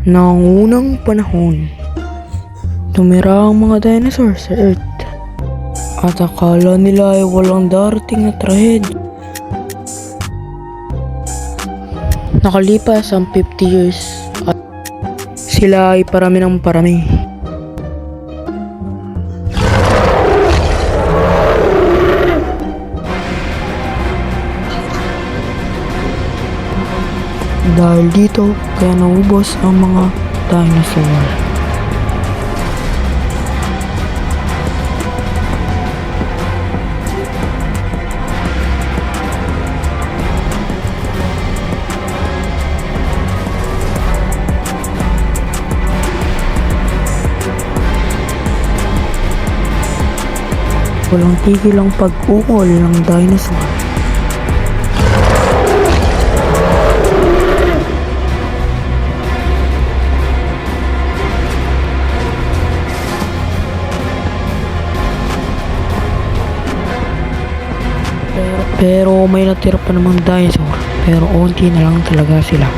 Noong unang panahon, tumira ang mga dinosaur sa Earth at akala nila ay walang darating na trahedya. Nakalipas ang 50 years at sila ay parami ng parami. Dahil dito, kaya naubos ang mga dinosaur. Walang tigil ang pag-ungol ng dinosaur. Pero may natira pa namang dinosaur, pero onti na lang talaga sila.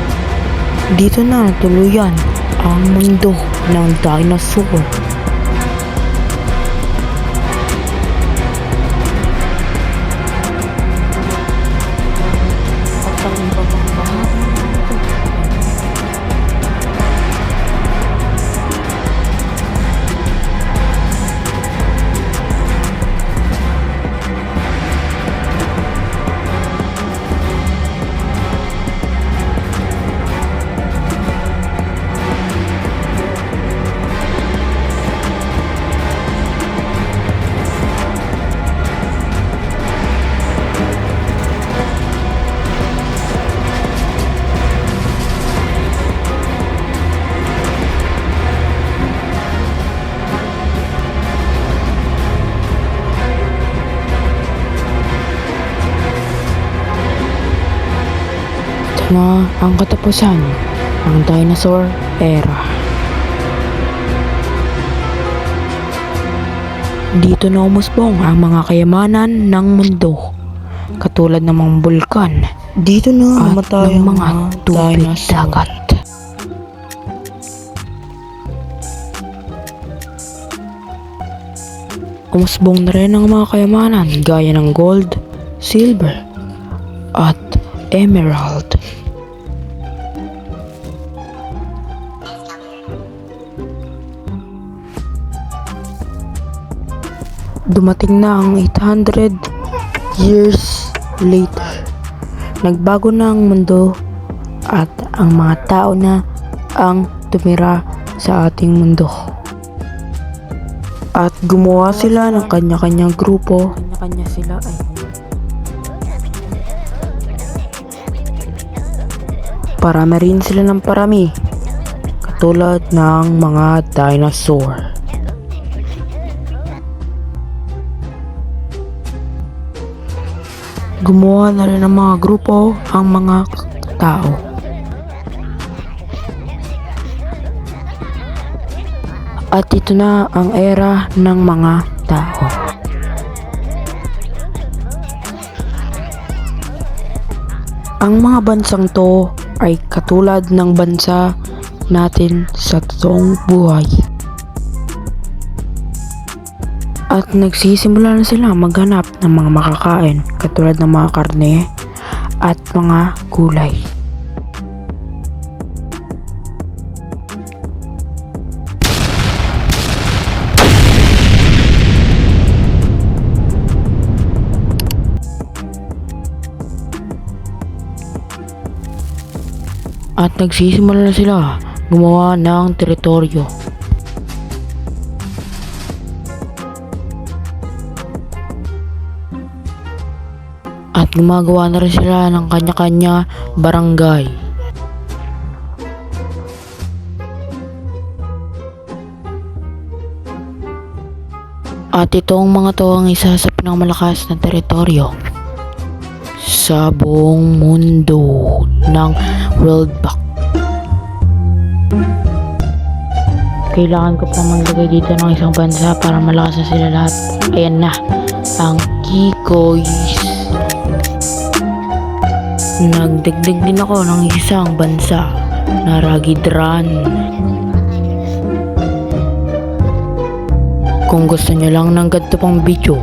Dito na tuluyan ang mundo ng dinosaur. Na ang katapusan ng dinosaur era. Dito na umusbong ang mga kayamanan ng mundo, katulad ng mga bulkan. Dito na namatay ang mga tubig dagat. Umusbong na rin ang mga kayamanan gaya ng gold, silver, at emerald. Dumating na ang 800 years later. Nagbago na ang mundo at ang mga tao na ang tumira sa ating mundo. At gumawa sila ng kanya-kanyang grupo. Kanya-kanya sila ay parami rin sila ng parami, katulad ng mga dinosaur. Gumawa na rin ng mga grupo ang mga tao. At ito na ang era ng mga tao. Ang mga bansang to ay katulad ng bansa natin sa totoong buhay. At nagsisimula na sila maghanap ng mga makakain katulad ng mga karne at mga gulay. At nagsisimula na sila gumawa ng teritoryo. At gumagawa na rin sila ng kanya-kanya barangay. At itong mga to ang isa sa pinakamalakas na teritoryo sa buong mundo ng World Pack. Kailangan ko pa maglagay dito ng isang bansa para malakas na sila lahat. Ayan na, ang Kikoys. Nagdagdag din ako ng isang bansa naragidran. Kung gusto nyo lang ng ganito pang video,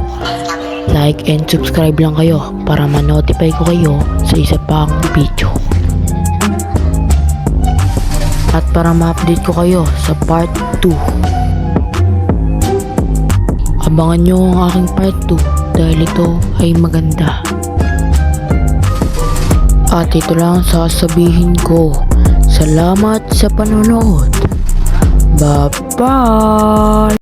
like and subscribe lang kayo para ma-notify ko kayo sa isa pang video. At para ma-update ko kayo sa part 2. Abangan nyo ang aking part 2 dahil ito ay maganda. At ito lang sasabihin ko. Salamat sa panonood. Bye-bye!